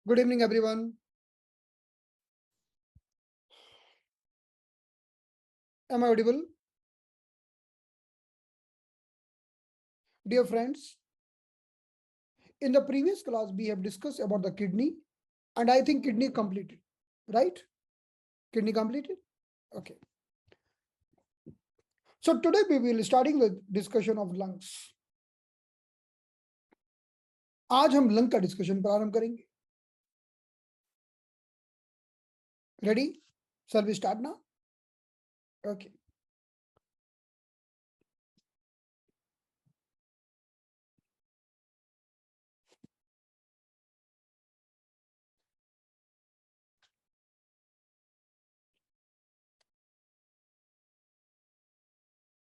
Good evening, everyone. Am I audible? Dear friends, in the previous class, we have discussed about the kidney, and I think kidney completed, right? Kidney completed? Okay. So today we will starting with discussion of lungs. आज हम lung का discussion प्रारंभ करेंगे. Ready? Shall we start now? Okay.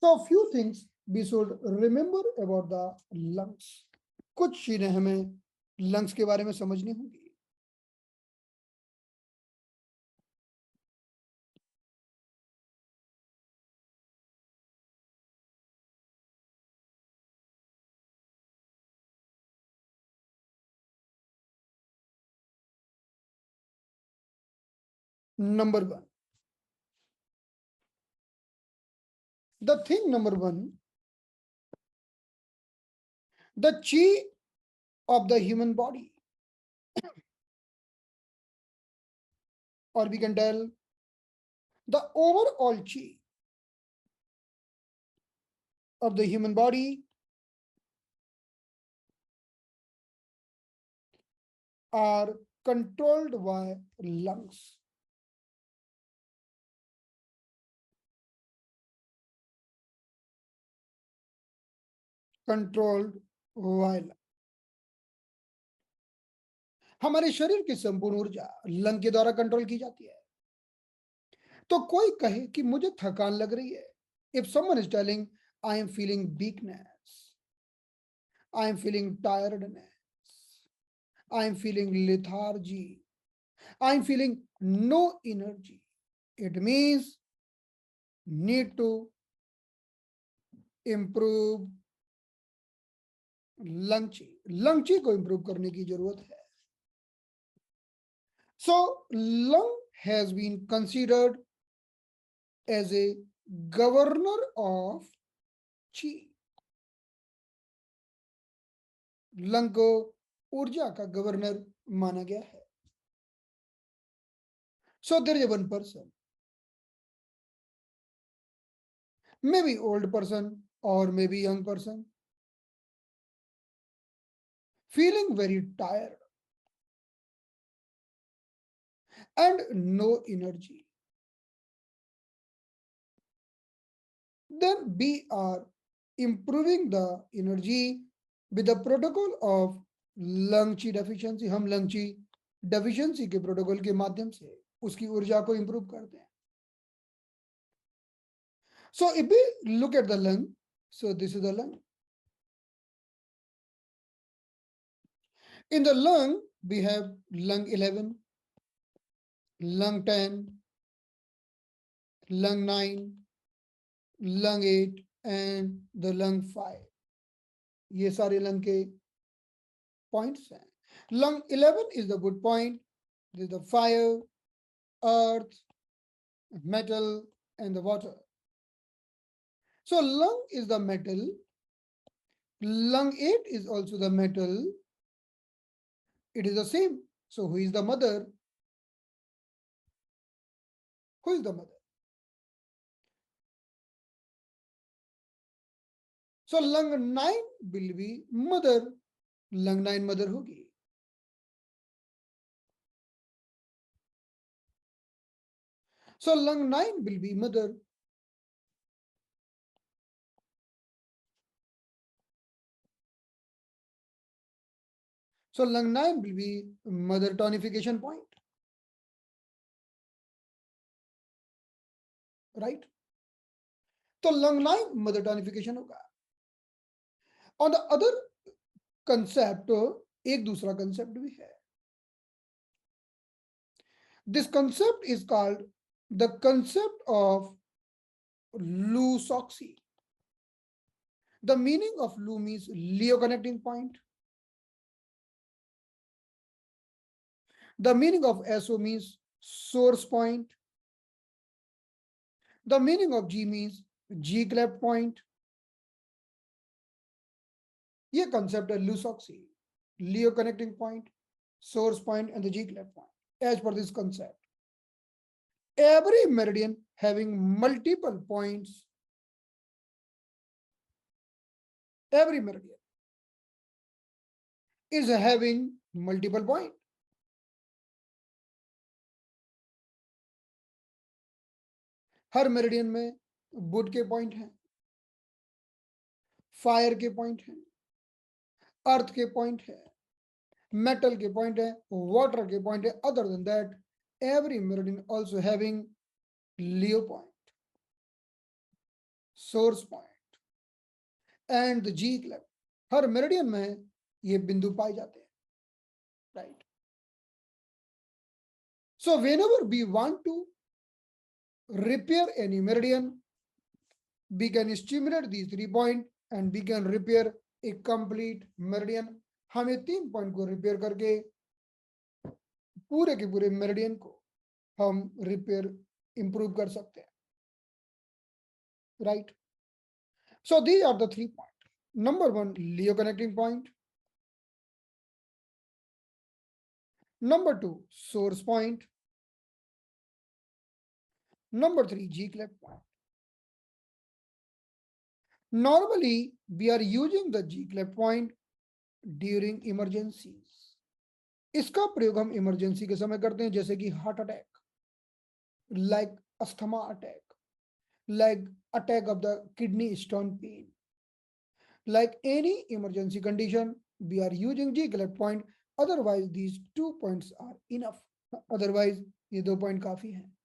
So a few things we should remember about the lungs. कुछ चीजें हमें lungs के बारे में समझनी होगी. Number one. The thing number one, the chi of the human body, or we can tell the overall chi of the human body are controlled by lungs. Controlled by lungs. हमारे शरीर की संपूर्ण ऊर्जा लंग के द्वारा control की जाती है. तो कोई कहे कि मुझे थकान लग रही है. If someone is telling, I am feeling weakness, I am feeling tiredness, I am feeling lethargy, I am feeling no energy, it means need to improve lung ची को इंप्रूव करने की जरूरत है. So lung has been considered as a governor of chi. Lung को ऊर्जा का governor माना गया है. So there is one person, maybe old person or maybe young person, feeling very tired and no energy. Then we are improving the energy with the protocol of lung chi deficiency. हम lung chi deficiency के protocol के माध्यम से उसकी ऊर्जा को improve करते हैं. So if we look at the lung, so this is the lung. In the lung, we have lung 11, lung 10, lung 9, lung 8 and the lung 5. ये सारे lung के points हैं. Lung 11 is the good point. This is the fire, earth, metal and the water. So lung is the metal. Lung 8 is also the metal. It is the same. So who is the mother? Who is the mother? So lung 9 will be mother. Lung 9 mother होगी. So lung 9 will be mother. So lung 9 will be mother tonification point. Right? So lung 9 mother tonification होगा. On the other concept, एक दूसरा concept भी है. This concept is called the concept of Lu-Soxy. The meaning of Lu means Leo connecting point. The meaning of SO means source point. The meaning of G means G cleft point. ये concept है Lussoxy, Leo connecting point, source point, and the G cleft point. As per this concept, every meridian having multiple points, every meridian is having multiple points. Her meridian में would के point हैं, fire के point हैं, अर्थ के point है, metal के point है, water के पॉइंट है. Other than that, every meridian also having Leo point, source point, and the G cleft. Her meridian में ये बिंदु पाए जाते हैं, right? So whenever we want to repair any meridian, we can stimulate these 3 points and we can repair a complete meridian. हम ये 3 point को repair करके पूरे के पूरे मेरिडियन को हम रिपेयर इंप्रूव कर सकते हैं, right? So these are the 3 point. Number 1, luo connecting point. Number 2, source point. Number 3, xi cleft point. Normally we are using the G cleft point during emergencies. इसका प्रयोग हम इमरजेंसी के समय करते हैं, जैसे कि heart attack, like asthma attack, like attack of the kidney stone pain, like any emergency condition we are using G cleft point. Otherwise these 2 points are enough. Otherwise ये 2 पॉइंट काफी हैं.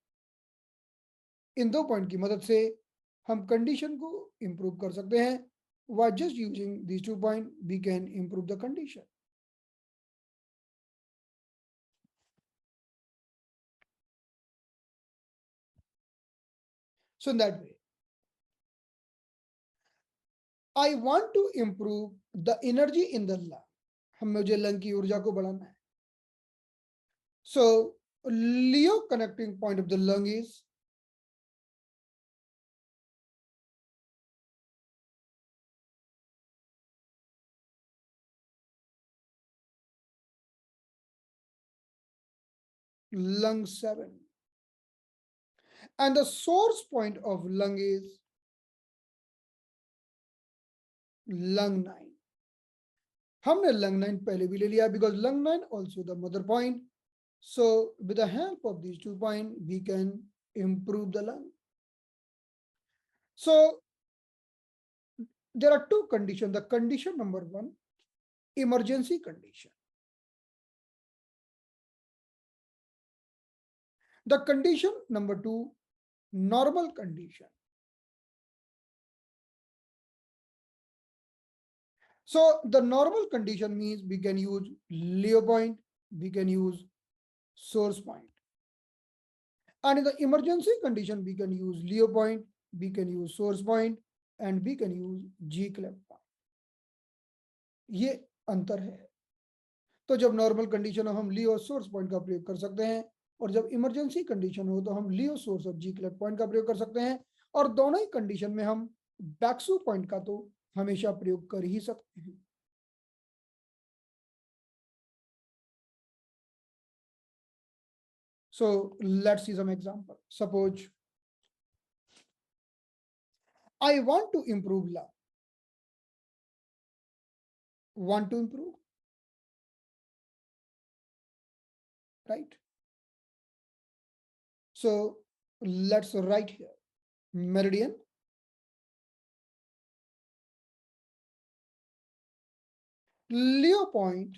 इन 2 पॉइंट की मदद से हम कंडीशन को improve कर सकते हैं. By just using these 2 points we can improve the condition. So in that way, I want to improve the energy in the lung. मुझे लंग की ऊर्जा को बढ़ाना है. So Leo connecting point of the lung is lung 7, and the source point of lung is lung 9. हमने lung 9 पहले भी ले लिया because lung 9 also the mother point. So with the help of these 2 points we can improve the lung. So there are 2 conditions. The condition number 1, emergency condition. The condition number 2, normal condition. So the normal condition means we can use Leo point, we can use source point. And in the emergency condition, we can use Leo point, we can use source point, and we can use G cleft point. ये अंतर है. तो जब normal condition हो हम लियो source point का प्रयोग कर सकते हैं, और जब इमरजेंसी कंडीशन हो तो हम लियो सोर्स और जी क्लेफ्ट पॉइंट का प्रयोग कर सकते हैं. और दोनों ही कंडीशन में हम बैक्सू पॉइंट का तो हमेशा प्रयोग कर ही सकते हैं. So let's see some example. Suppose I want to improve lung. Want to improve, right? So let's write here meridian, Leo point,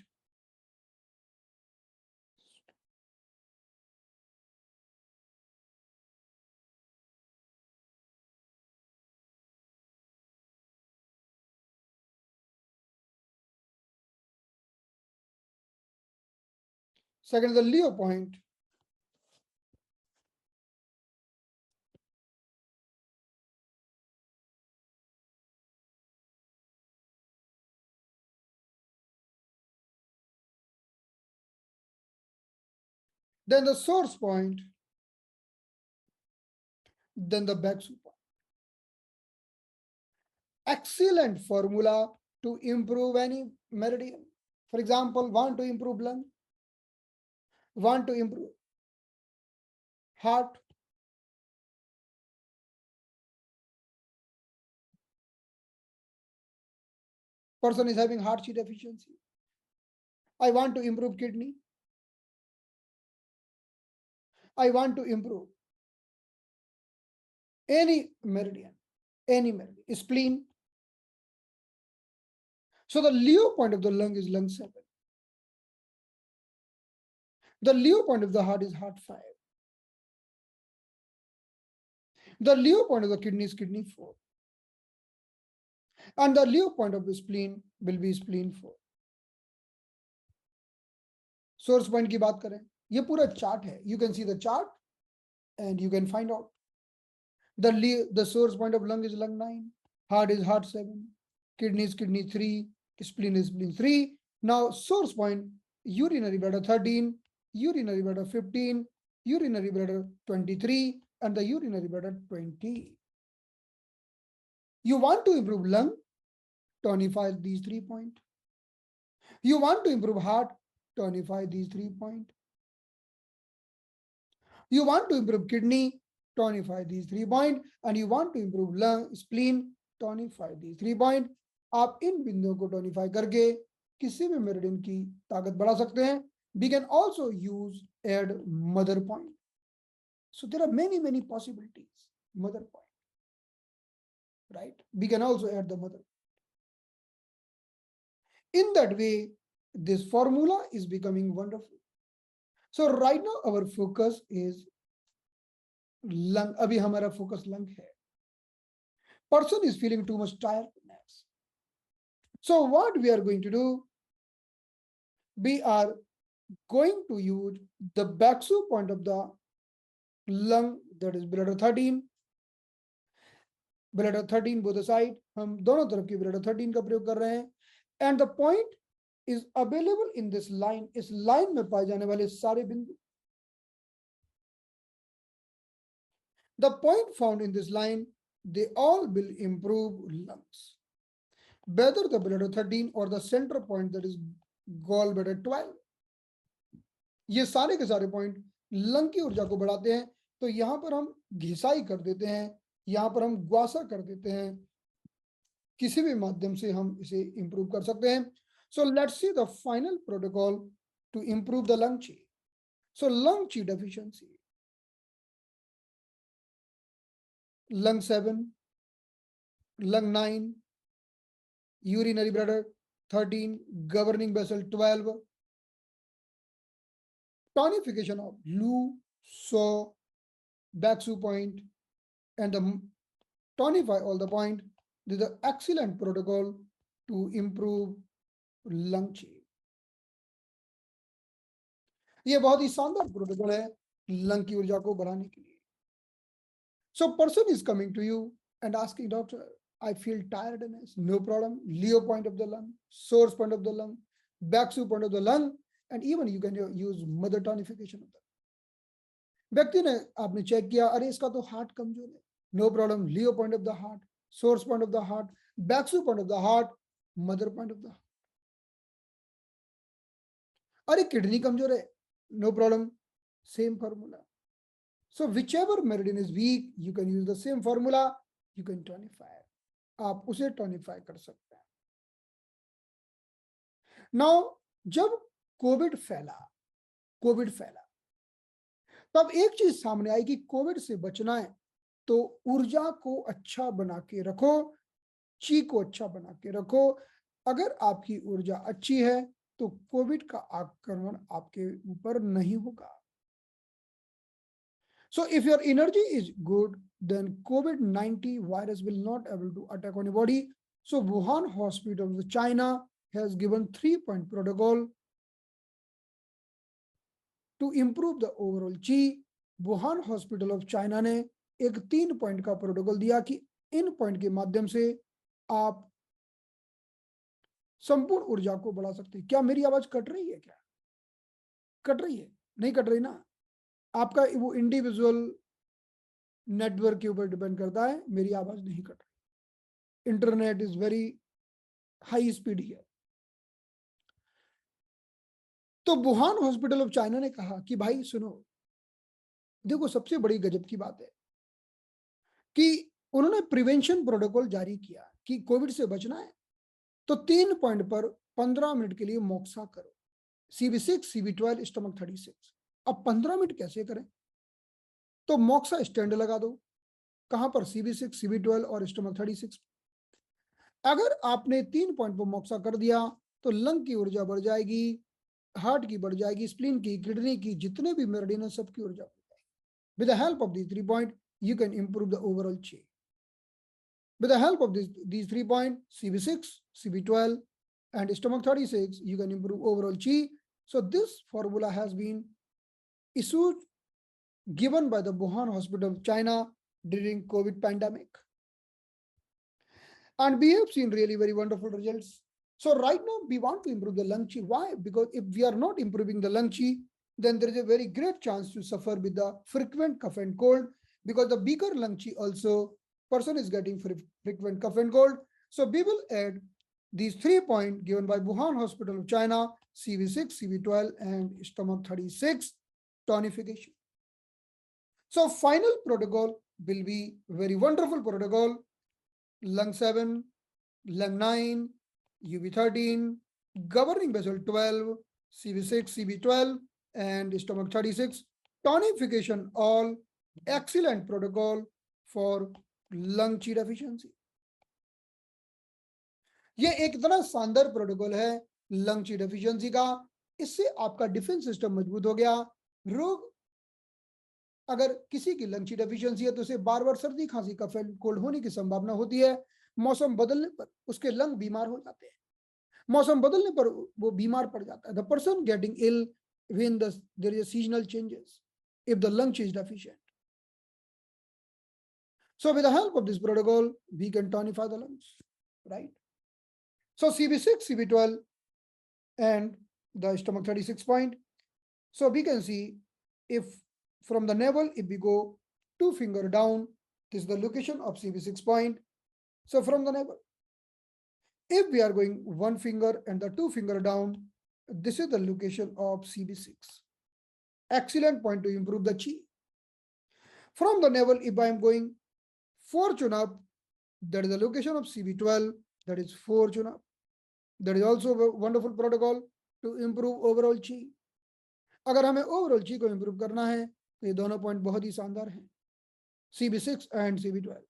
second is the Leo point, then the source point, then the backsup point. Excellent formula to improve any meridian. For example, want to improve lung, want to improve heart, person is having heart chi deficiency. I want to improve kidney. I want to improve any meridian, spleen. So the Leo point of the lung is lung 7. The Leo point of the heart is heart 5. The Leo point of the kidney is kidney 4. And the Leo point of the spleen will be spleen 4. Source point की बात करें, ये पूरा chart है. You can see the chart and you can find out. The source point of lung is lung 9, heart is heart 7, kidney is kidney 3, spleen is spleen 3. Now source point, urinary bladder 13, urinary bladder 15, urinary bladder 23, and the urinary bladder 20. You want to improve lung, tonify these 3 points. You want to improve heart, tonify these 3 points. You want to improve kidney, tonify these 3 points. And you want to improve lung, spleen, tonify these 3 points. आप इन बिंदुओं को टोनिफाई करके किसी भी meridian की ताकत बढ़ा सकते हैं. We can also use add mother point. So there are many possibilities. Mother point, right? We can also add the mother. In that way, this formula is becoming wonderful. So right now our focus is lung. अभी हमारा focus lung है. Person is feeling too much tiredness. So what we are going to do, we are going to use the backsup point of the lung, that is bladder 13. Bladder 13 both the side, हम दोनों तरफ की bladder 13 का प्रयोग कर रहे हैं. And the point is available in this line. इस line में पाए जाने वाले सारे बिंदु. The point found in this line, they all will improve lungs. Whether the bladder 13 or the center point, that is gallbladder 12. ये सारे के सारे पॉइंट लंग की ऊर्जा को बढ़ाते हैं. तो यहां पर हम घिसाई कर देते हैं, यहां पर हम ग्वासा कर देते हैं. किसी भी माध्यम से हम इसे इंप्रूव कर सकते हैं. So let's see the final protocol to improve the lung chi. So lung chi deficiency, lung 7, lung 9, urinary bladder 13, governing vessel 12, tonification of Lu, So, backsup point, and the tonify all the point. This is an excellent protocol to improve lung chi. ये बहुत ही शानदार protocol है lung की ऊर्जा को बढ़ाने के लिए. So person is coming to you and asking, doctor, I feel tiredness. No problem. Leo point of the lung, source point of the lung, backsup point of the lung, and even you can use mother tonification of that. व्यक्ति ने आपने check किया, अरे इसका तो heart कमजोर है. No problem. Luo point of the heart, source point of the heart, back shu point of the heart, mother point of the heart. अरे किडनी कमजोर है, no problem. Same formula. So whichever meridian is weak, you can use the same formula. You can tonify. आप उसे tonify कर सकते हैं. Now जब Covid फैला तब एक चीज सामने आई कि कोविड से बचना है तो ऊर्जा को अच्छा बना के रखो, ची को अच्छा बना के रखो. अगर आपकी ऊर्जा अच्छी है तो कोविड का आक्रमण आपके ऊपर नहीं होगा. So if your energy is good, then COVID-19 virus will not able to attack on your body. So Wuhan Hospital of China has given 3-point protocol to improve the overall chi. Wuhan Hospital of China ने एक 3 point का protocol दिया कि इन point के माध्यम से आप संपूर्ण ऊर्जा को बढ़ा सकते हैं. क्या मेरी आवाज कट रही है? क्या कट रही है? नहीं कट रही ना. आपका वो इंडिविजुअल नेटवर्क के ऊपर डिपेंड करता है। मेरी आवाज नहीं कट रही, internet is very high speed है। तो वुहान हॉस्पिटल ऑफ चाइना ने कहा कि भाई सुनो, देखो सबसे बड़ी गजब की बात है कि उन्होंने प्रिवेंशन प्रोटोकॉल जारी किया कि कोविड से बचना है तो 3 पॉइंट पर 15 मिनट के लिए मोक्सा करो, CV6, CV12, स्टमक 36। अब 15 मिनट कैसे करें? तो मोक्सा स्टैंड लगा दो। कहां पर? CV6, CV12 और स्टमक 36। अगर आपने 3 पॉइंट पर मोक्सा कर दिया तो लंग की ऊर्जा बढ़ जाएगी, हार्ट की बढ़ जाएगी, स्प्लीन की, किडनी की, जितने भी मेरिडियन है सबकी ऊर्जा बढ़ जाएगी। With the help of these 3 points you can improve the overall chi. With the help of these 3 points, CV6, CV12, and stomach 36, you can improve overall chi. So this formula has been issued, given by the Wuhan Hospital of China during COVID pandemic. And we have seen really very wonderful results. So right now we want to improve the lung chi. Why? Because if we are not improving the lung chi, then there is a very great chance to suffer with the frequent cough and cold, because the weaker lung chi also person is getting frequent cough and cold. So we will add these 3 points given by Wuhan Hospital of China, CV6, CV12, and stomach 36 tonification. So final protocol will be very wonderful protocol. Lung 7, lung 9, UV13, governing vessel 12, CV6, CV12, and stomach 36. Tonification all excellent protocol for lung chi deficiency. ये एक इतना शानदार protocol है lung ची deficiency का। इससे आपका defence system मजबूत हो गया। रोग, अगर किसी की लंग ची डेफिशिएंसी है तो उसे बार बार सर्दी खांसी का कोल्ड होने की संभावना होती है। मौसम बदलने पर उसके लंग बीमार हो जाते हैं। मौसम बदलने पर वो बीमार पड़ जाता है। The person getting ill when there is a seasonal changes if the lung is deficient. So with the help of this protocol, we can tonify the lungs, right? So CV6, CV12, and the stomach 36 point. So we can see if from the navel, if we go 2 finger down, this is the location of CV6 point. So from the navel, if we are going 1 finger and the 2 finger down, this is the location of CV6. Excellent point to improve the chi. From the navel, if I am going 4 up, that is the location of CV12, that is 4 up. That is also a wonderful protocol to improve overall chi. अगर हमें overall chi को improve करना है तो ये दोनों point बहुत ही शानदार हैं, CV6 and CV12.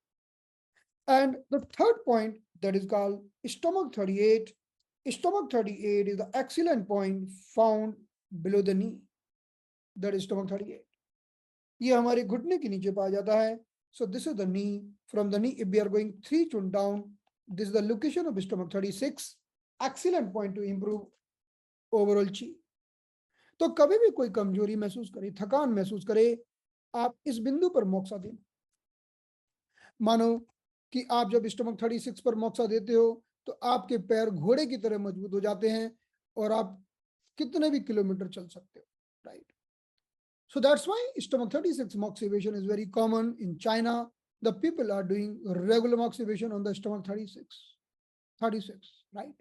And the third point, that is called stomach 38. Stomach 38 is the excellent point found below the knee. That is stomach 38. ये हमारे घुटने के नीचे पाया जाता है. So this is the knee. From the knee, if we are going 3 down, this is the location of stomach 36. Excellent point to improve overall chi. तो कभी भी कोई कमजोरी महसूस करे, थकान महसूस करे, आप इस बिंदु पर मोक्सा दें। मानो कि आप जब स्टमक 36 पर मोक्सा देते हो तो आपके पैर घोड़े की तरह मजबूत हो जाते हैं और आप कितने भी किलोमीटर चल सकते हो, right? So that's why stomach 36 moxibustion is very common in China. The people are doing regular moxibustion on the stomach 36, right?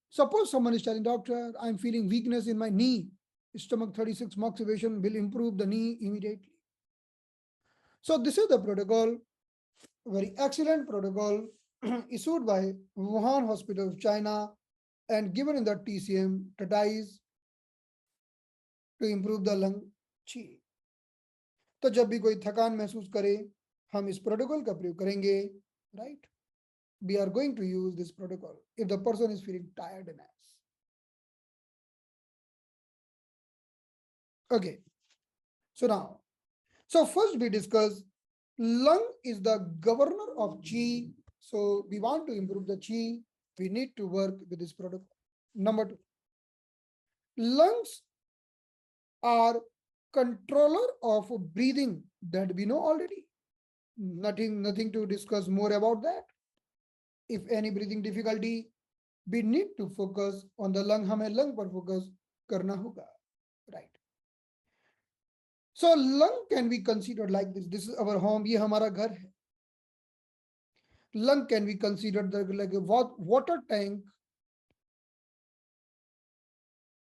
Suppose someone is telling doctor, I'm feeling weakness in my knee. Stomach 36 moxibustion will improve the knee immediately. So this is the protocol, very excellent protocol issued by Wuhan Hospital of China and given in the TCM treatise to improve the lung chi. तो जब भी कोई थकान महसूस करे हम इस protocol का प्रयोग करेंगे, right? We are going to use this protocol if the person is feeling tiredness. Okay, so now, so first we discuss lung is the governor of chi. So we want to improve the chi, we need to work with this protocol. Number 2, lungs are controller of breathing, that we know already. Nothing to discuss more about that. If any breathing difficulty, we need to focus on the lung. हमें lung पर focus करना होगा, right? So lung can be considered like this. This is our home. ये हमारा घर है. Lung can be considered like a water tank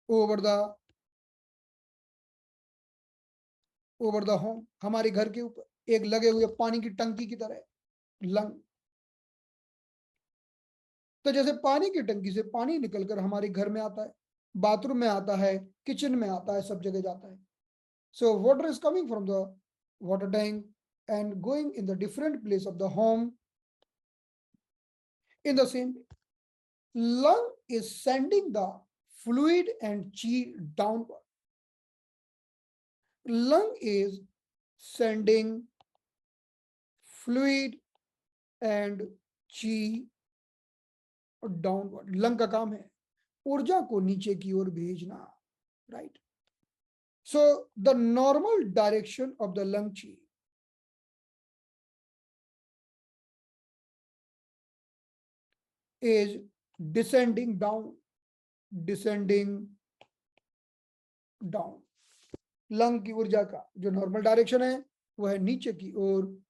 over the home. हमारे घर के ऊपर एक लगे हुए पानी की टंकी की तरह लंग. तो जैसे पानी की टंकी से पानी निकलकर हमारे घर में आता है, बाथरूम में आता है, किचन में आता है, सब जगह जाता है. So water is coming from the water tank and going in the different place of the home. In the same way, lung is sending the fluid and chi downward. Lung is sending fluid and chi downward. Lung का काम है ऊर्जा को नीचे की ओर भेजना, right? So the normal direction of the lung chi is descending down. Lung की ऊर्जा का जो नॉर्मल डायरेक्शन है वो है नीचे की ओर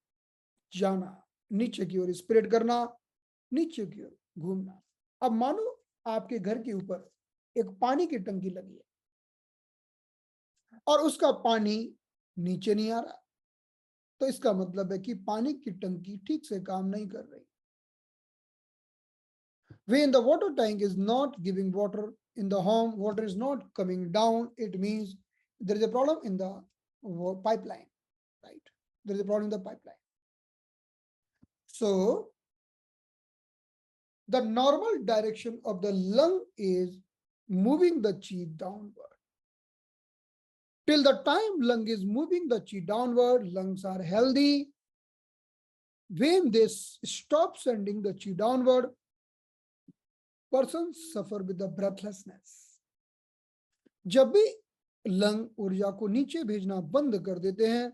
जाना, नीचे की ओर स्प्रेड करना, नीचे की ओर घूमना. अब मानो आपके घर के ऊपर एक पानी की टंकी लगी है और उसका पानी नीचे नहीं आ रहा, तो इसका मतलब है कि पानी की टंकी ठीक से काम नहीं कर रही. When the water tank is not giving water in the home, water is not coming down, it means there is a problem in the pipeline, right? There is a problem in the pipeline. So the normal direction of the lung is moving the chi downward. Till the time lung is moving the chi downward, lungs are healthy. When they stop sending the chi downward, persons suffer with the breathlessness. जब भी lung ऊर्जा को नीचे भेजना बंद कर देते हैं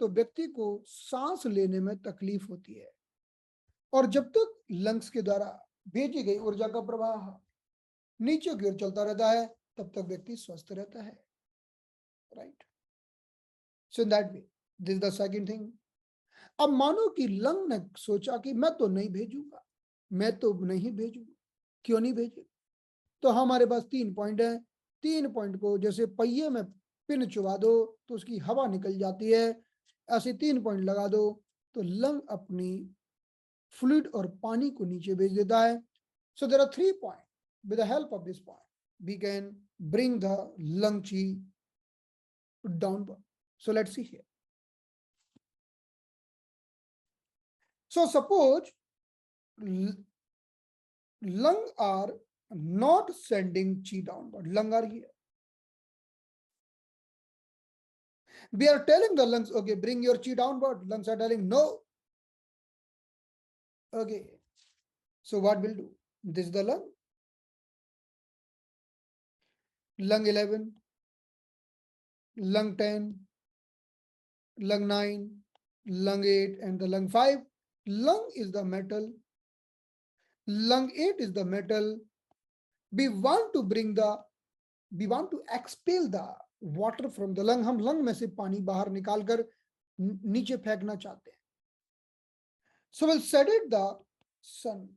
तो व्यक्ति को सांस लेने में तकलीफ होती है. और जब तक लंग्स के द्वारा भेजी गई ऊर्जा का प्रवाह नीचे की ओर चलता रहता है तब तक व्यक्ति स्वस्थ रहता है, right? So in that way this the second thing. अब मानो कि लंग ने सोचा कि मैं तो नहीं भेजूंगा, क्यों नहीं भेजे? तो हमारे पास 3 पॉइंट है. 3 पॉइंट को जैसे पहिए में पिन चुबा दो तो उसकी हवा निकल जाती है, ऐसे 3 पॉइंट लगा दो तो लंग अपनी फ्लूइड और पानी को नीचे भेज देता है. So there are 3 point. With the help of this point we can bring the lung chi downward. So let's see here. So suppose lung are not sending chi downward. Lung are here. We are telling the lungs, okay, bring your chi downward. Lungs are telling no. Okay. So what we'll do? This is the lung. Lung 11, lung 10, lung 9, lung 8, and the lung 5. Lung is the metal. Lung 8 is the metal. We want to expel the water from the lung. हम lung में से पानी बाहर निकालकर नीचे फेंकना चाहते हैं. So we'll set it the sun.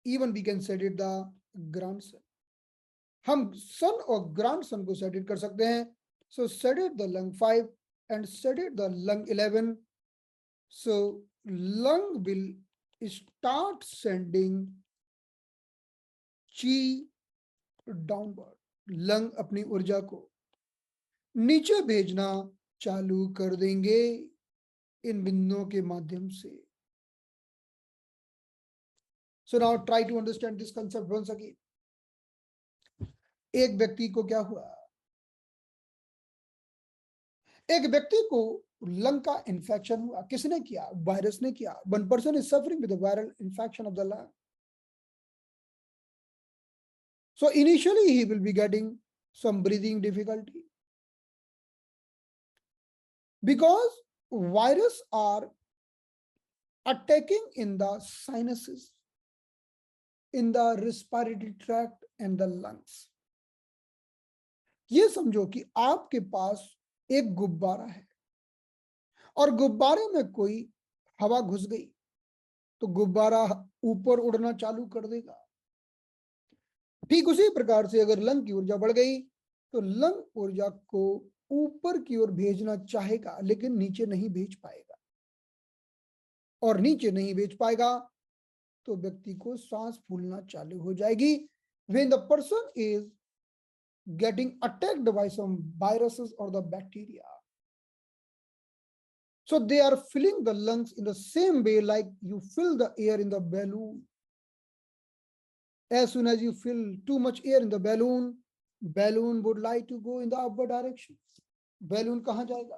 Even we can set it the grandson. हम सन और grandson को set it कर सकते हैं. So set it the lung 5 and set it the lung 11. So lung will start sending chi downward. Lung अपनी ऊर्जा को नीचे भेजना चालू कर देंगे इन बिंदुओं के माध्यम से. So now try to understand this concept once again. एक व्यक्ति को क्या हुआ? एक व्यक्ति को लंग का इन्फेक्शन हुआ. किसने किया? वायरस ने किया. One person is suffering with a viral infection of the lung. So initially he will be getting some breathing difficulty because viruses are attacking in the sinuses, in the respiratory tract and the lungs. ये समझो कि आपके पास एक गुब्बारा है और गुब्बारे में कोई हवा घुस गई तो गुब्बारा ऊपर उड़ना चालू कर देगा। ठीक उसी प्रकार से अगर लंग की ऊर्जा बढ़ गई तो लंग ऊर्जा को ऊपर की ओर भेजना चाहेगा लेकिन नीचे नहीं भेज पाएगा, और नीचे नहीं भेज पाएगा तो व्यक्ति को सांस फूलना चालू हो जाएगी। when the person is getting attacked by some viruses or the bacteria, so they are filling the lungs in the same way like you fill the air in the balloon. As soon as you fill too much air in the balloon would like to go in the upward direction. Balloon कहां जाएगा?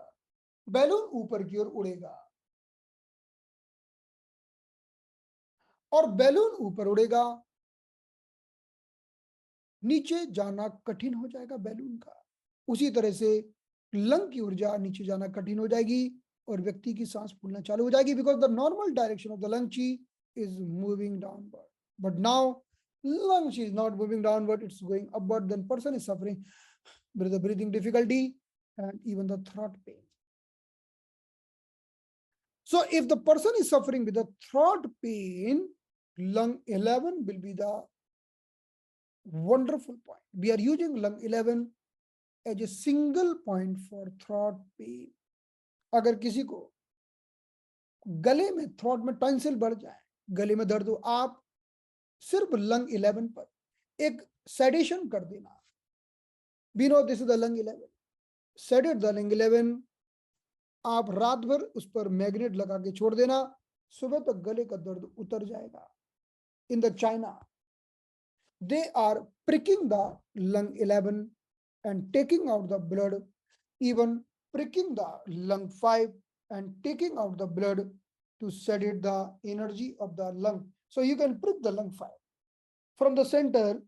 Balloon ऊपर की ओर उड़ेगा, और balloon ऊपर उड़ेगा, नीचे जाना कठिन हो जाएगा बैलून का। उसी तरह से लंग की ऊर्जा नीचे जाना कठिन हो जाएगी और व्यक्ति की सांस फूलना चालू हो जाएगी, because the normal direction of the lung chi is moving downward, but now lung chi is not moving downward, it's going upward, then person is suffering with the breathing difficulty and even the throat pain. So if the person is suffering with the throat pain, lung 11 will be the wonderful point. We are using lung 11 as a single point for throat pain. अगर किसी को गले में, throat में tonsil बढ़ जाए, गले में दर्द हो, आप सिर्फ लंग 11 पर एक सेडेशन कर देना। We know this is the lung 11. Sedate the lung 11. आप रात भर उस पर मैग्नेट लगा के छोड़ देना, सुबह तक गले का दर्द उतर जाएगा। In the China, they are pricking the lung 11 and taking out the blood, even pricking the lung 5 and taking out the blood to sedate the energy of the lung. So you can prick the lung 5 from the center.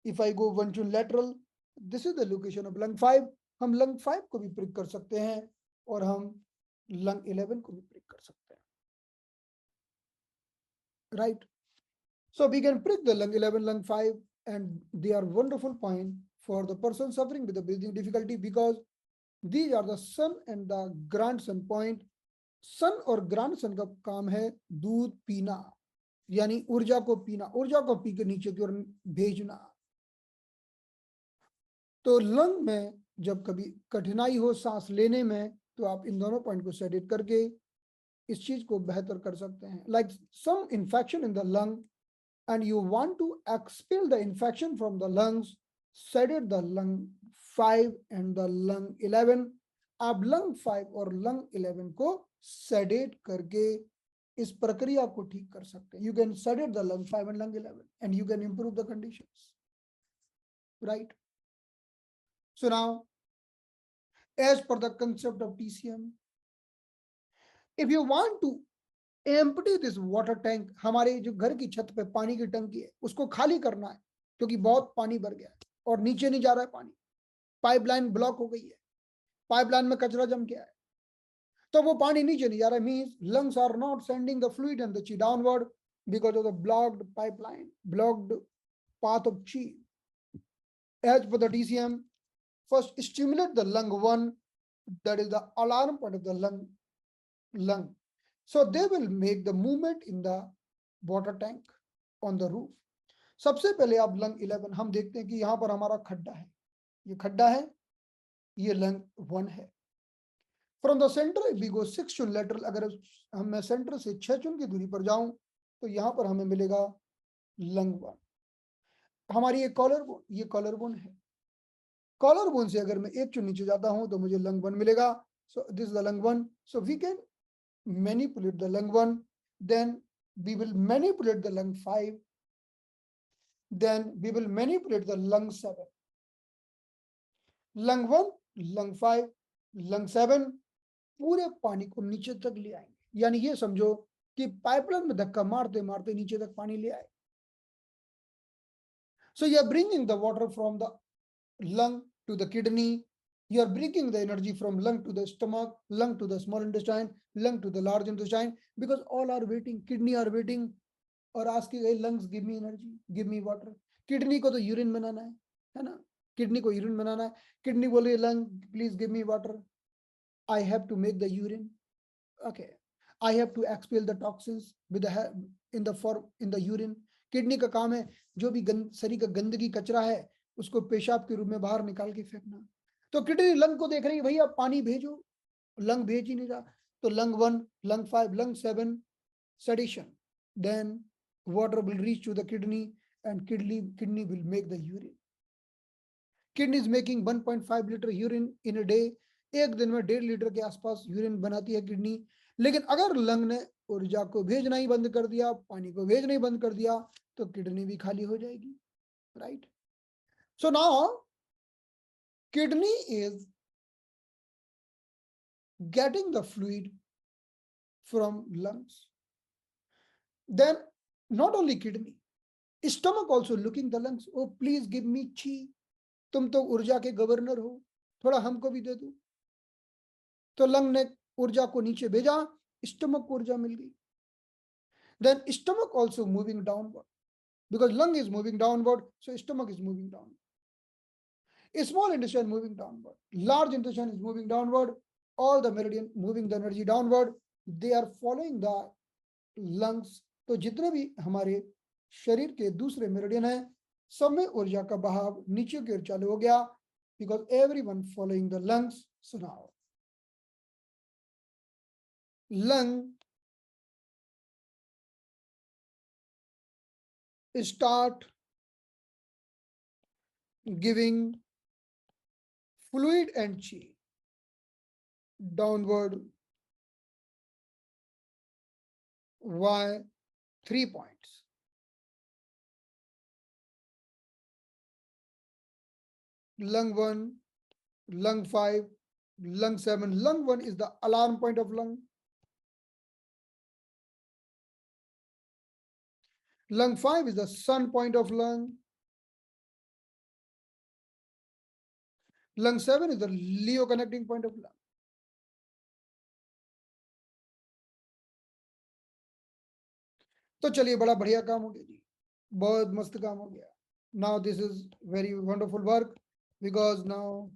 If I go one to lateral, this is the location of lung 5. हम lung 5 को भी prick कर सकते हैं और हम lung 11 को भी prick कर सकते हैं, right? So we can prick the lung 11, lung 5, and they are wonderful point for the person suffering with the breathing difficulty, because these are the sun and the grandson point. सन और grandson का काम है दूध पीना, यानी ऊर्जा को पीना, ऊर्जा को पी के नीचे की ओर भेजना। तो लंग में जब कभी कठिनाई हो सांस लेने में, तो आप इन दोनों पॉइंट को सेडेट करके इस चीज को बेहतर कर सकते हैं। Like some infection in the lung and you want to expel the infection from the lungs, sedate the lung 5 and the lung 11. आप lung 5 और lung 11 को sedate करके इस प्रक्रिया को ठीक कर सकते हैं। You can sedate the lung 5 and lung 11 and you can improve the conditions, right? So now, as per the concept of TCM, if you want to empty this water tank, हमारे जो घर की छत पे पानी की टंकी है उसको खाली करना है, क्योंकि बहुत पानी भर गया है और नीचे नहीं जा रहा है पानी, पाइपलाइन ब्लॉक हो गई है, पाइपलाइन में कचरा जम गया है, तो वो पानी नीचे नहीं जा रहा है, means lungs are not sending the fluid and the chi downward because of the blocked pipeline, blocked path of chi. As per the DCM, first stimulate the lung 1, that is the alarm part of the lung. So they will make the movement in the water tank on the roof. सबसे पहले आप lung 11, हम देखते हैं कि यहाँ पर हमारा खड्डा है, ये खड्डा है, ये लंग 1 है। From the centre we go 6 cun lateral, अगर हम मैं सेंटर से 6 चुन की दूरी पर जाऊं तो यहाँ पर हमें मिलेगा लंग 1। हमारी ये कॉलर बोन है, कॉलर बोन से अगर मैं 1 चुन नीचे जाता हूं तो मुझे लंग 1 मिलेगा। So this is the lung 1। So we can manipulate the lung 1, then we will manipulate the lung 5, then we will manipulate the lung 7. Lung 1, lung 5, lung 7 पूरे पानी को नीचे तक ले आएंगे, यानी ये समझो कि पाइपलाइन में धक्का मारते मारते नीचे तक पानी ले आए। So you are bringing the water from the lung to the kidney, you are bringing the energy from lung to the stomach, lung to the small intestine, lung to the large intestine, because all are waiting, kidney are waiting और asking, hey lungs give me energy, give me water. Kidney को तो urine बनाना है ना, kidney को urine बनाना है, kidney बोल रही है lung please give me water, I have to make the urine. Okay. I have to expel the toxins with the in the form in the urine. Kidney का काम है जो भी शरीर का गंदगी कचरा है उसको पेशाब के रूप में बाहर निकाल के फेंकना. तो किडनी लंग को देख रही है भैया पानी भेजो, लंग भेज ही नहीं रहा. तो lung 1, lung 5, lung 7 sedation. Then water will reach to the kidney and kidney will make the urine. Kidney is making 1.5 liter urine in a day. एक दिन में 1.5 लीटर के आसपास यूरिन बनाती है किडनी. लेकिन अगर लंग ने ऊर्जा को भेजना ही बंद कर दिया, पानी को भेजना ही बंद कर दिया, तो किडनी भी खाली हो जाएगी. Right. So now kidney is getting the fluid from lungs. Then not only kidney, stomach also looking the lungs. Oh, please give me chi. तुम तो ऊर्जा के गवर्नर हो, थोड़ा हमको भी दे दो. तो लंग ने ऊर्जा को नीचे भेजा, स्टमक को ऊर्जा मिल गई. Then stomach also moving downward because lung is moving downward, so stomach is moving downward. A small intestine moving downward, large intestine is moving downward. All the meridian moving the energy downward. They are following the lungs. तो जितने भी हमारे शरीर के दूसरे meridian है सब में ऊर्जा का बहाव नीचे की ओर चालू हो गया because everyone following the lungs. So now lung start giving fluid and chi downward. Why? 3 points. Lung 1, lung 5, lung 7. Lung 1 is the alarm point of lung. Lung 5 is the sun point of lung. Lung 7 is the Leo connecting point of lung. तो चलिए बड़ा बढ़िया काम हो गया जी, बहुत मस्त काम हो गया. Now this is very wonderful work because now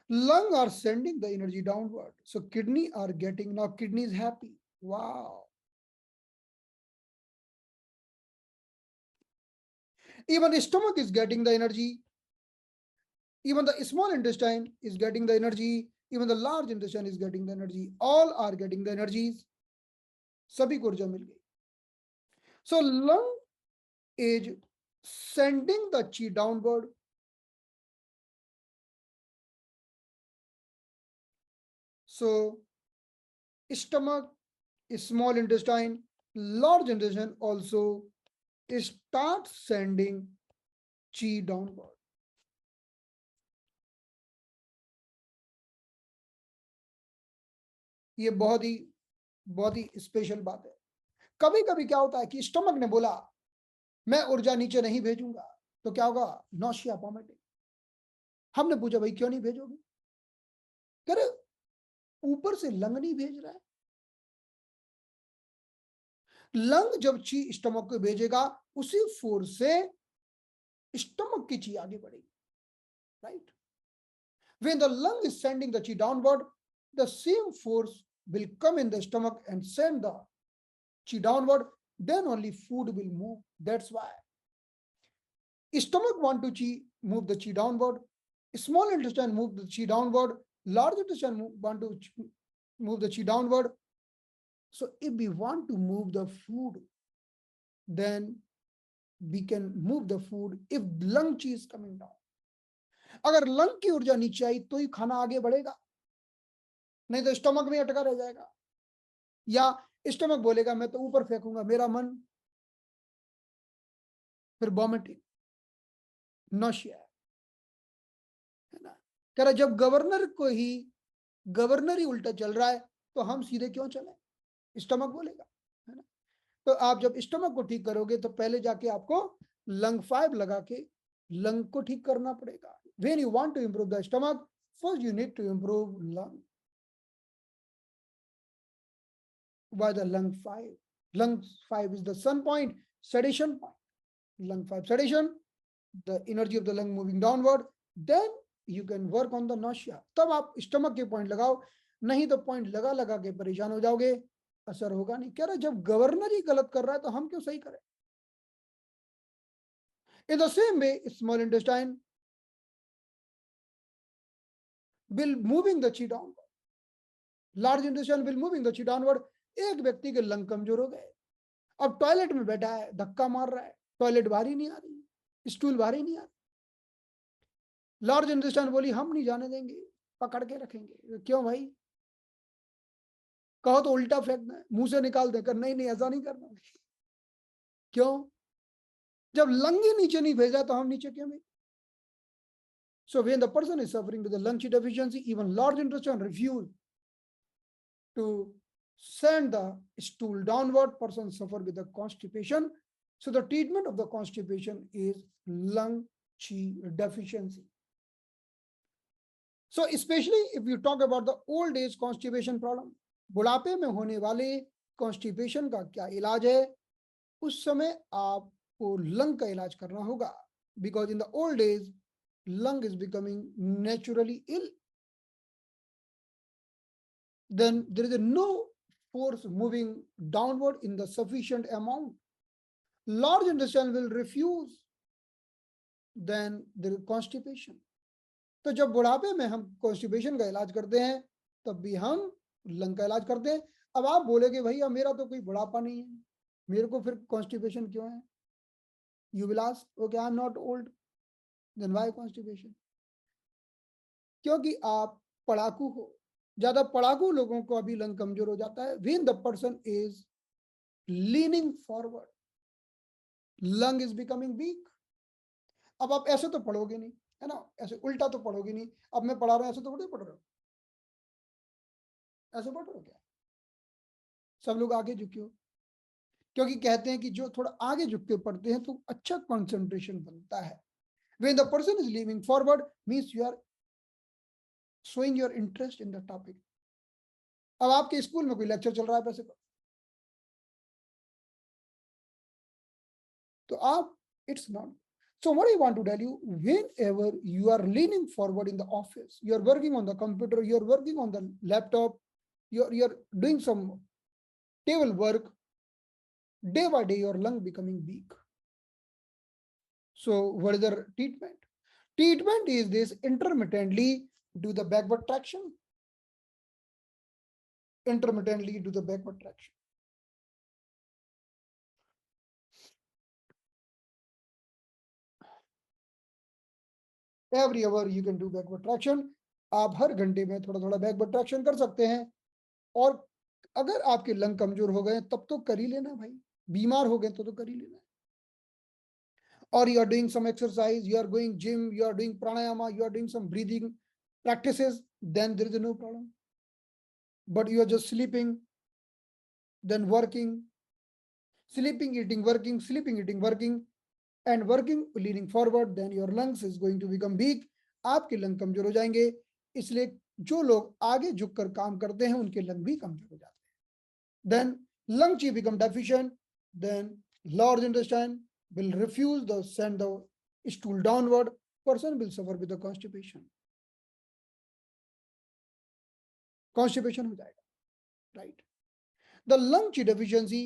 lung are sending the energy downward. So kidney are getting, now kidney is happy. Wow. Even the stomach is getting the energy. Even the small intestine is getting the energy. Even the large intestine is getting the energy. All are getting the energies. सभी को ऊर्जा मिल गई. So lung is sending the chi downward. So stomach, small intestine, large intestine also start sending chi downward. ये बहुत ही special बात है. कभी कभी क्या होता है कि स्टमक ने बोला मैं ऊर्जा नीचे नहीं भेजूंगा, तो क्या होगा? Nausea, vomiting. हमने पूछा भाई क्यों नहीं भेजोगे? कह रहे ऊपर से लंग नहीं भेज रहा है. लंग जब ची स्टमक को भेजेगा उसी फोर्स से स्टमक की ची आगे बढ़ेगी. Right. When the lung is sending the chi downward, the same force will come in the stomach and send the chi downward. Then only food will move. That's why stomach want to chi move the chi downward. Small intestine move the chi downward. Large intestine want to move the chi downward. So if we want to move the food, then we can move the food if lung chi is coming down. अगर lung की ऊर्जा नीचे आई तो ही खाना आगे बढ़ेगा, नहीं तो स्टमक में अटका रह जाएगा. या स्टमक बोलेगा मैं तो ऊपर फेंकूंगा मेरा मन, फिर वॉमिटिंग, नौशिया. है ना. कह रहा जब गवर्नर ही उल्टा चल रहा है तो हम सीधे क्यों चले? स्टमक बोलेगा. है ना. तो आप जब स्टमक को ठीक करोगे तो पहले जाके आपको लंग 5 लगा के लंग को ठीक करना पड़ेगा. When you want to improve the stomach, first you need to improve lung. Why the lung 5? Lung 5 is the sun point, sedation point. Lung 5 sedation, the energy of the lung moving downward. Then you can work on the nausea, तब आप stomach के point लगाओ, नहीं तो point लगा लगा के परेशान हो जाओगे, असर होगा नहीं। कह रहे जब गवर्नर ही गलत कर रहा है तो हम क्यों सही करें। In the same way small intestine will moving the chi downward, large intestine will moving the chi downward. एक व्यक्ति के लंग कमजोर हो गए, अब टॉयलेट में बैठा है, धक्का मार रहा है, टॉयलेट भारी नहीं आ रही, स्टूल भारी नहीं आ रही, लार्ज इंटेस्टाइन बोली हम नहीं जाने देंगे, पकड़ के रखेंगे। क्यों भाई, कहो तो उल्टा फेंकना है, मुंह से निकाल देकर, नहीं नहीं ऐसा नहीं करना। क्यों, जब लंग ही नीचे नहीं भेजा तो हम नीचे क्यों भेज। So when the person is suffering with a lung qi deficiency, even large intestine refuse to send the stool downward, person suffer with the constipation. So the treatment of the constipation is lung qi deficiency. So especially if you talk about the old age constipation problem, बुढ़ापे में होने वाले constipation का क्या इलाज है, उस समय आपको लंग का इलाज करना होगा, because in the old age lung is becoming naturally ill. Then there is no force moving downward in the sufficient amount. Large intestine will refuse, then there is constipation. तो जब बुढ़ापे में हम कॉन्स्टिपेशन का इलाज करते हैं तब भी हम लंग का इलाज करते हैं। अब आप बोलेगे भैया मेरा तो कोई बुढ़ापा नहीं है, मेरे को फिर कॉन्स्टिपेशन क्यों है। You will ask okay I am not old, then why constipation. क्योंकि आप पढ़ाकू हो, ज्यादा पढ़ाकू लोगों को अभी लंग कमजोर हो जाता है। When the person is leaning forward, lung is becoming week. अब आप ऐसे तो पढ़ोगे नहीं, है ना, ऐसे उल्टा तो पढ़ोगे नहीं। अब मैं पढ़ा रहा हूं ऐसे तो थोड़ी पढ़ रहा हूं, ऐसे पढ़ रहे हो क्या, सब लोग आगे झुके हो। क्योंकि कहते हैं कि जो थोड़ा आगे झुक के पढ़ते हैं तो अच्छा कंसंट्रेशन बनता है। When the person is leaving forward means you are showing your interest in the topic. अब आपके स्कूल में कोई लेक्चर चल रहा है पैसे पर, तो आप it's not. So what I want to tell you, whenever you are leaning forward in the office, you are working on the computer, you are working on the laptop, you're doing some table work, day by day your lung becoming weak. So what is the treatment? Treatment is this: intermittently do the backward traction, intermittently do the backward traction. Every hour you can do backward traction. आप हर घंटे में थोड़ा थोड़ा backward traction कर सकते हैं। और अगर आपके लंग कमजोर हो गए तब तो कर ही लेना भाई, बीमार हो गए तो कर ही लेना। Or you are doing some exercise, you are going gym, you are doing pranayama, you are doing some breathing practices, then there is no problem. But you are just sleeping, then working, sleeping, eating, working, sleeping, eating, working, and working, leaning forward, then your lungs is going to become weak. आपके lung कमजोर हो जाएंगे। इसलिए जो लोग आगे झुककर काम करते हैं उनके लंग भी कमजोर हो जाते हैं। Then lung chi become deficient, then large intestine will refuse the send the stool downward, person will suffer with the constipation, constipation हो जाएगा, right? The lung chi deficiency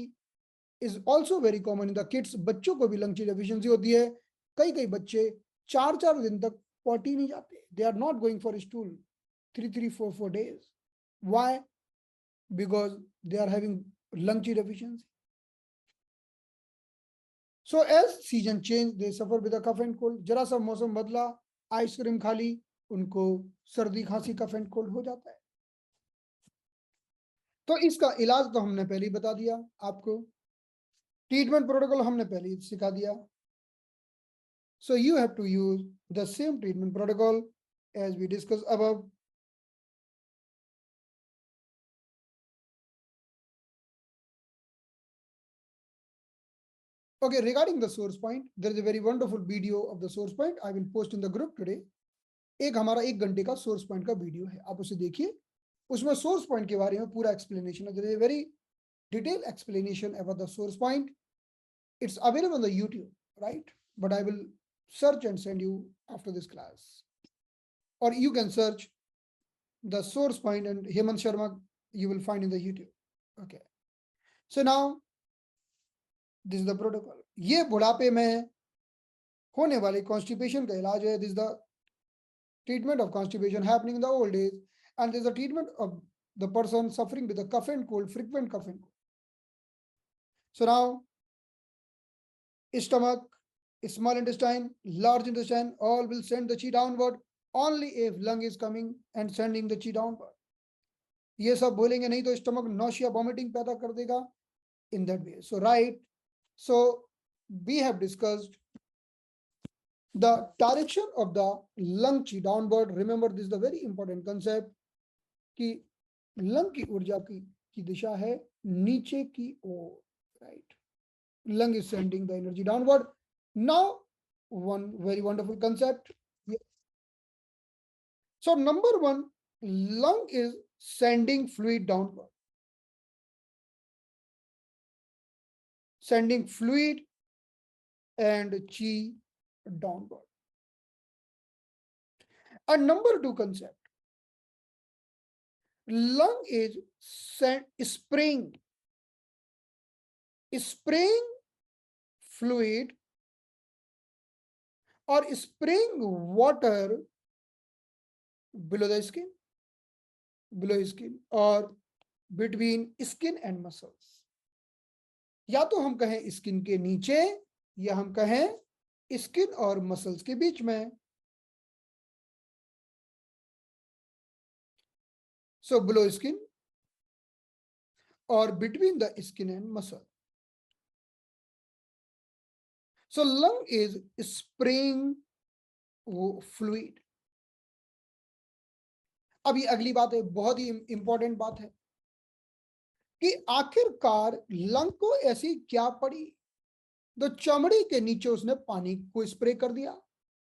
is also very common in the kids, बच्चों को भी lung chi deficiency होती है। कई कई बच्चे 4 4 दिन तक पॉटी नहीं जाते, they are not going for stool 3 3 4 4 days. Why? Because they are having lung chi deficiency. So as season change, they suffer with a cough and cold. जरा सा मौसम बदला, आइसक्रीम खा ली, उनको सर्दी खांसी कफ एंड कोल्ड हो जाता है। तो इसका इलाज तो हमने पहले ही बता दिया आपको, ट्रीटमेंट प्रोटोकॉल हमने पहले ही सिखा दिया। So you have to use the same treatment protocol as we discussed above. Okay, regarding the source point, there is a very wonderful video of the source point. I will post in the group today. एक हमारा 1 घंटे का source point का video है, आप उसे देखिए। उसमें सोर्स पॉइंट के बारे में पूरा एक्सप्लेनेशन है। There is a very detailed explanation about the source point. It's available on the YouTube, right? But I will search and send you after this class. or you can search the source point and Hemant Sharma you will find in the YouTube. Okay. So now this is the protocol. ये बुढ़ापे में होने वाले constipation का इलाज है. This is the treatment of constipation happening in the old age, and there's a treatment of the person suffering with a cough and cold, frequent cough and cold. So now, stomach, small intestine, large intestine, all will send the chi downward only if lung is coming and sending the chi downward. ये सब बोलेंगे नहीं तो stomach nausea, vomiting पैदा कर देगा in that way. So right, so we have discussed the direction of the lung chi downward. Remember, this is the very important concept कि lung की ऊर्जा की दिशा है नीचे की ओर. Right, lung is sending the energy downward. Now one very wonderful concept. So number one, lung is sending fluid downward, sending fluid and chi downward. And number two concept, lung is spraying fluid or spraying water below the skin, or between skin and muscles. या तो हम कहें skin के नीचे या हम कहें skin और मसल्स के बीच में. So below skin or between the skin and muscle. So lung is spraying fluid. अब ये अगली बात है, बहुत ही इंपॉर्टेंट बात है कि आखिरकार लंग को ऐसी क्या पड़ी तो चमड़ी के नीचे उसने पानी को स्प्रे कर दिया.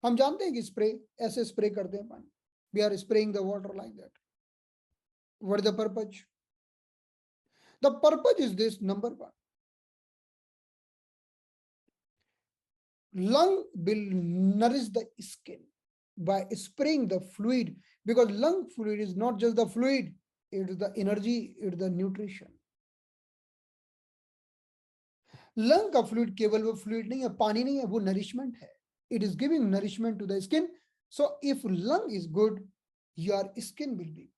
हम जानते हैं कि स्प्रे ऐसे स्प्रे करते हैं पानी. We are spraying the water like that. What is the purpose? The purpose is this. Number one, lung will nourish the skin by spraying the fluid, because lung fluid is not just the fluid, it is the energy, it is the nutrition. Lung का fluid केवल वो fluid नहीं है, पानी नहीं है, वो nourishment है. It is giving nourishment to the skin. So if lung is good, your skin will be.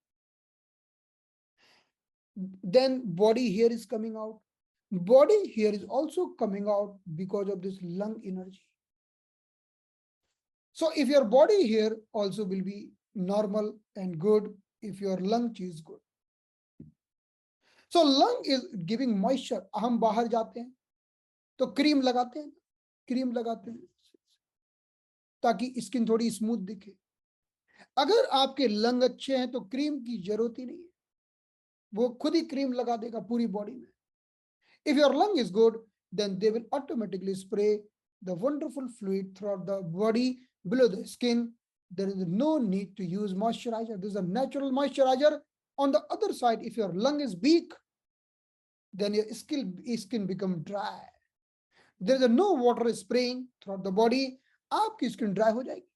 Then body hair is coming out. Body hair is also coming out because of this lung energy. So if your body hair also will be normal and good if your lung is good. So lung is giving moisture. हम बाहर जाते हैं तो cream लगाते हैं ताकि skin थोड़ी smooth दिखे. अगर आपके लंग अच्छे हैं तो क्रीम की जरूरत ही नहीं है, वो खुद ही क्रीम लगा देगा पूरी बॉडी में. If your lung is good, then they will automatically spray the wonderful fluid throughout the body below the skin. There is no need to use moisturizer. This is a natural moisturizer. On the other side, if your lung is weak, then your skin become dry. There is no water spraying throughout the body. आपकी skin dry हो जाएगी,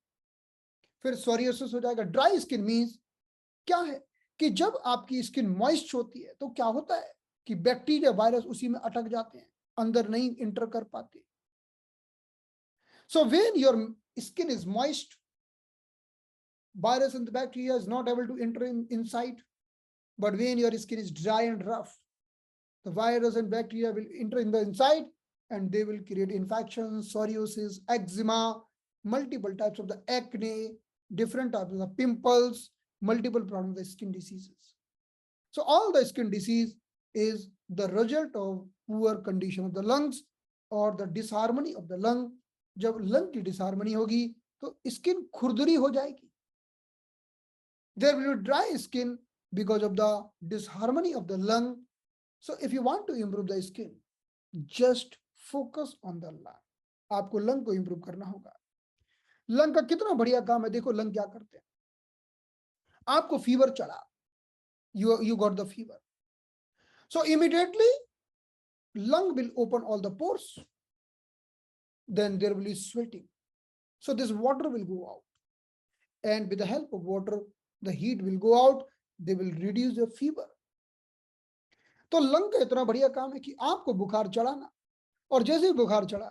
फिर psoriasis हो जाएगा. Dry skin means क्या है कि जब आपकी स्किन मॉइस्ट होती है तो क्या होता है कि बैक्टीरिया वायरस उसी में अटक जाते हैं, अंदर नहीं इंटर कर पाते. So when your skin is moist, virus and the bacteria is not able to enter inside. But when your skin is dry and rough, the virus and bacteria will enter in the inside and they will create infections, psoriasis, eczema, multiple types of the acne, different types of the pimples, multiple problems of the skin diseases. So all the skin disease is the result of poor condition of the lungs or the disharmony of the lung. जब lung की disharmony होगी तो skin खुरदरी हो जाएगी. There will be dry skin because of the disharmony of the lung. So if you want to improve the skin, just focus on the lung. आपको lung को improve करना होगा. लंग का कितना बढ़िया काम है. देखो लंग क्या करते हैं. आपको फीवर चला, you got the fever, so immediately lung will open all the pores, then there will be sweating, so this water will go out, and with the help of water the heat will go out, they will reduce the fever. तो lung का इतना बढ़िया काम है कि आपको बुखार चढ़ाना, और जैसे ही बुखार चढ़ा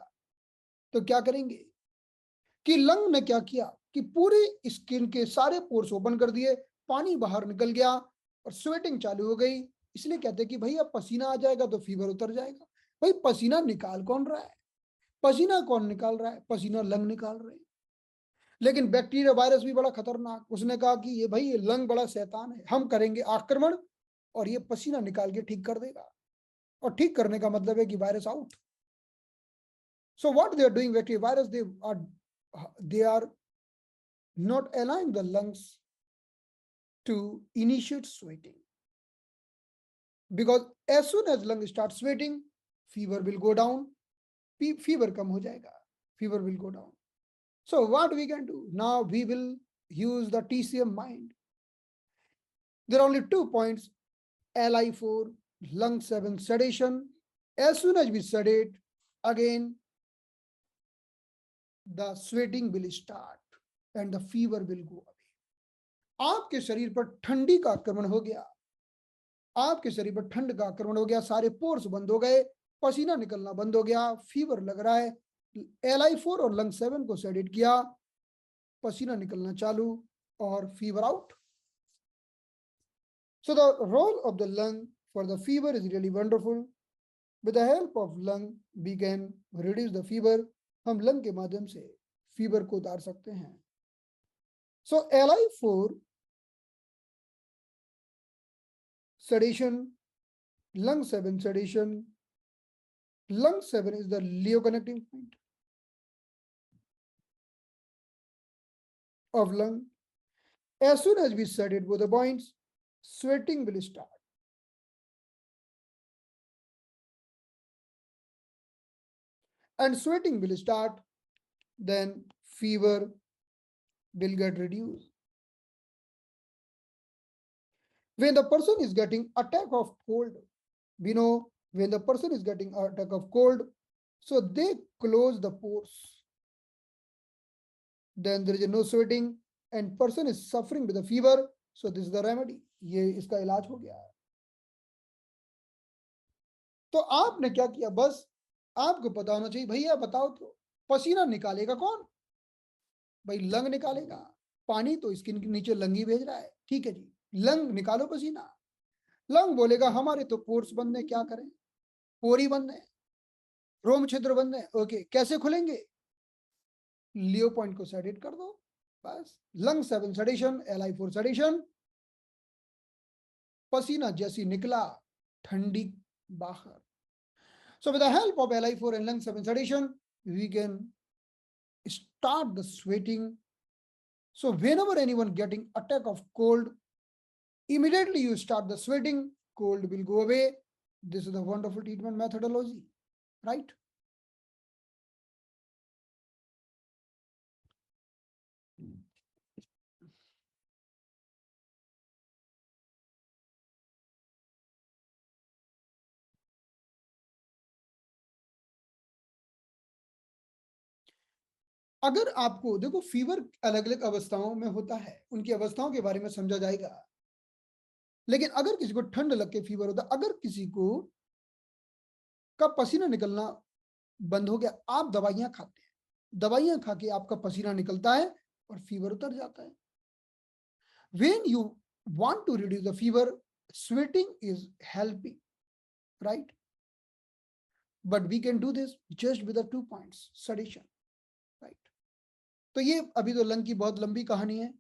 तो क्या करेंगे कि लंग ने क्या किया कि पूरी स्किन के सारे पोर्स ओपन कर दिए, पानी बाहर निकल गया और स्वेटिंग चालू हो गई। इसलिए कहते हैं कि भैया पसीना आ जाएगा तो फीवर उतर जाएगा। भाई पसीना निकाल कौन रहा है? पसीना कौन निकाल रहा है? पसीना लंग निकाल रहे हैं। लेकिन बैक्टीरिया वायरस भी बड़ा खतरनाक, उसने कहा कि ये भाई ये लंग बड़ा शैतान है, हम करेंगे आक्रमण और ये पसीना निकाल के ठीक कर देगा। और ठीक करने का मतलब है कि virus out. So what they are doing, bacteria virus they are not allowing the lungs to initiate sweating, because as soon as lung start sweating fever will go down, fever कम हो जाएगा, fever will go down. So what we can do now, we will use the TCM mind. There are only 2 points: Li4, lung 7 sedation. As soon as we sedate, again the sweating will start and the fever will go away. आपके शरीर पर ठंडी का आक्रमण हो गया, आपके शरीर पर ठंड का आक्रमण हो गया, सारे पोर्स बंद हो गए, पसीना निकलना बंद हो गया, फीवर लग रहा है। Li4 और लंग 7 को सेडेट किया, पसीना निकलना चालू और fever out. So the role of the lung for the fever is really wonderful. With the help of lung we can reduce the fever. हम लंग के माध्यम से फीवर को उतार सकते हैं। So Li4 sedation, lung 7 sedation. Lung 7 is the Leo connecting point of lung. As soon as we sedate both the points, sweating will start. And sweating will start, then fever will get reduced. When the person is getting attack of cold, we know when the person is getting attack of cold, so they close the pores. Then there is no sweating and person is suffering with a fever. So this is the remedy. ये इसका इलाज हो गया है। तो आपने क्या किया, बस आपको पता होना चाहिए, भैया बताओ तो पसीना निकालेगा कौन? भाई लंग निकालेगा। पानी तो स्किन के नीचे लंग ही भेज रहा है, ठीक है जी, लंग निकालो पसीना। लंग बोलेगा हमारे तो पोर्स बंद है, क्या करें, पोर ही बंद है, रोम छिद्र बंद है, ओके कैसे खुलेंगे? लियो पॉइंट को सेडेट कर दो, बस। लंग 7 सेडेशन, Li4 सेडेशन, पसीना जैसी निकला ठंडी बाहर। So with the help of Li4 and lung 7 sedation, we can start the sweating. So whenever anyone getting attack of cold, immediately you start the sweating, cold will go away. This is the wonderful treatment methodology, right? अगर आपको देखो fever अलग अलग अवस्थाओं में होता है, उनकी अवस्थाओं के बारे में समझा जाएगा। लेकिन अगर किसी को ठंड लग के फीवर होता, अगर किसी को का पसीना निकलना बंद हो गया, आप दवाइयां खाते हैं, दवाइयां खा के आपका पसीना निकलता है और फीवर उतर जाता है। When you want to reduce the fever, sweating is helping, right? But we can do this just with the 2 points sedation, right? तो ये अभी तो लंग की बहुत लंबी कहानी है,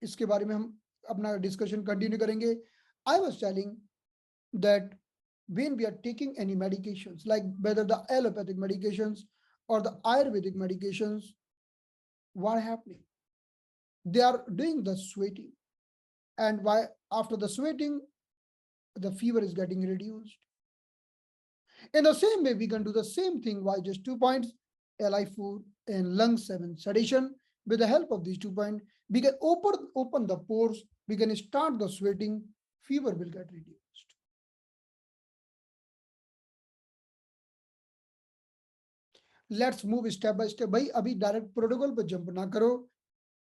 इसके बारे में हम अपना डिस्कशन कंटिन्यू करेंगे। I was telling that when we are taking any medications, like whether the allopathic medications or the Ayurvedic medications, what are happening? They are doing the sweating, and why after the sweating, the fever is getting reduced. In the same way, we can do the same thing. Why just 2 points, Li4 and lung 7 sedation. With the help of these 2 points, we can open the pores, we can start the sweating, fever will get reduced. Let's move step by step. भाई अभी direct protocol पर jump ना करो,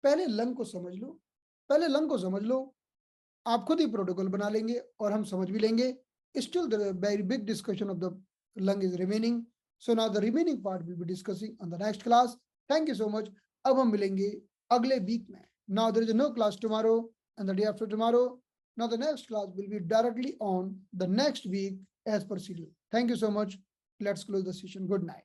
पहले lung को समझ लो, पहले lung को समझ लो, आप खुद ही प्रोटोकॉल बना लेंगे और हम समझ भी लेंगे. Still, the very big discussion of the lung is remaining. So now the remaining part will be discussing on the next class. Thank you so much. अब हम मिलेंगे अगले वीक में. Now there is no class tomorrow and the day after tomorrow. Now the next class will be directly on the next week as per schedule. Thank you so much. Let's close the session. Good night.